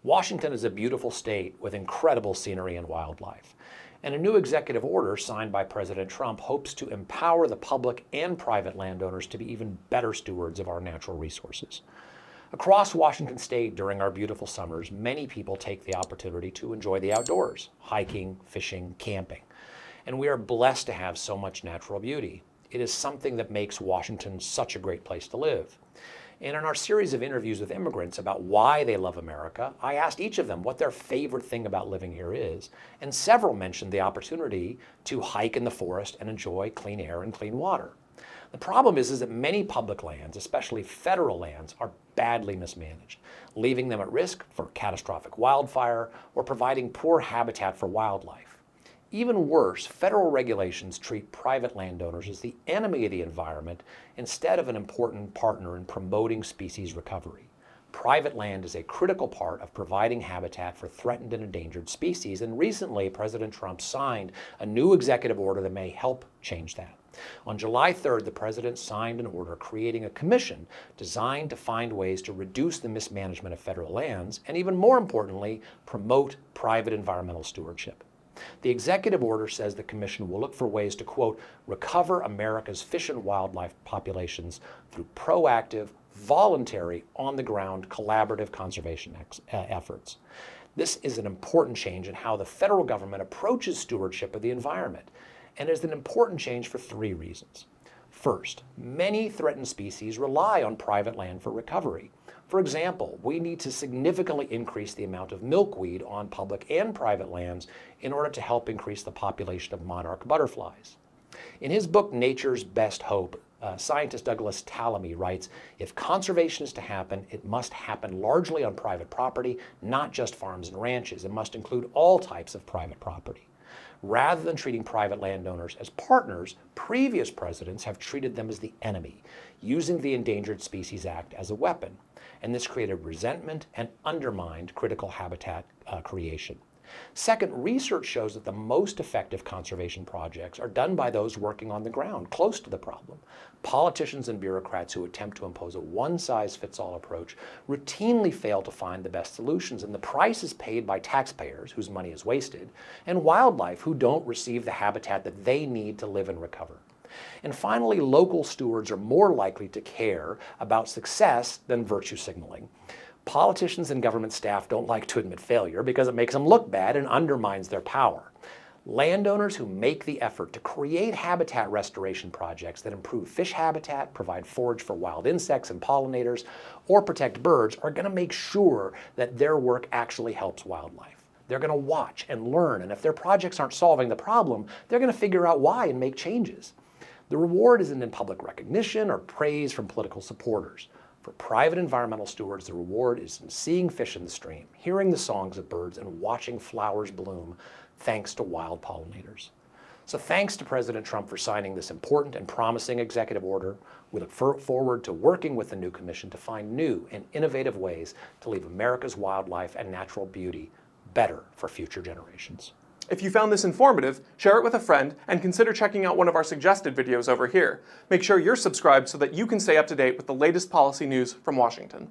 Washington is a beautiful state with incredible scenery and wildlife. And a new executive order signed by President Trump hopes to empower the public and private landowners to be even better stewards of our natural resources. Across Washington state during our beautiful summers, many people take the opportunity to enjoy the outdoors, hiking, fishing, camping. And we are blessed to have so much natural beauty. It is something that makes Washington such a great place to live. And in our series of interviews with immigrants about why they love America, I asked each of them what their favorite thing about living here is, and several mentioned the opportunity to hike in the forest and enjoy clean air and clean water. The problem is that many public lands, especially federal lands, are badly mismanaged, leaving them at risk for catastrophic wildfire or providing poor habitat for wildlife. Even worse, federal regulations treat private landowners as the enemy of the environment instead of an important partner in promoting species recovery. Private land is a critical part of providing habitat for threatened and endangered species, and recently President Trump signed a new executive order that may help change that. On July 3rd, the president signed an order creating a commission designed to find ways to reduce the mismanagement of federal lands and, even more importantly, promote private environmental stewardship. The executive order says the commission will look for ways to, quote, recover America's fish and wildlife populations through proactive, voluntary, on-the-ground, collaborative conservation efforts. This is an important change in how the federal government approaches stewardship of the environment, and is an important change for three reasons. First, many threatened species rely on private land for recovery. For example, we need to significantly increase the amount of milkweed on public and private lands in order to help increase the population of monarch butterflies. In his book, Nature's Best Hope, scientist Douglas Tallamy writes, if conservation is to happen, it must happen largely on private property, not just farms and ranches. It must include all types of private property. Rather than treating private landowners as partners, previous presidents have treated them as the enemy, using the Endangered Species Act as a weapon. And this created resentment and undermined critical habitat creation. Second, research shows that the most effective conservation projects are done by those working on the ground, close to the problem. Politicians and bureaucrats who attempt to impose a one-size-fits-all approach routinely fail to find the best solutions, and the price is paid by taxpayers, whose money is wasted, and wildlife, who don't receive the habitat that they need to live and recover. And finally, local stewards are more likely to care about success than virtue signaling. Politicians and government staff don't like to admit failure because it makes them look bad and undermines their power. Landowners who make the effort to create habitat restoration projects that improve fish habitat, provide forage for wild insects and pollinators, or protect birds are going to make sure that their work actually helps wildlife. They're going to watch and learn, and if their projects aren't solving the problem, they're going to figure out why and make changes. The reward isn't in public recognition or praise from political supporters. For private environmental stewards, the reward is in seeing fish in the stream, hearing the songs of birds, and watching flowers bloom thanks to wild pollinators. So thanks to President Trump for signing this important and promising executive order. We look forward to working with the new commission to find new and innovative ways to leave America's wildlife and natural beauty better for future generations. If you found this informative, share it with a friend and consider checking out one of our suggested videos over here. Make sure you're subscribed so that you can stay up to date with the latest policy news from Washington.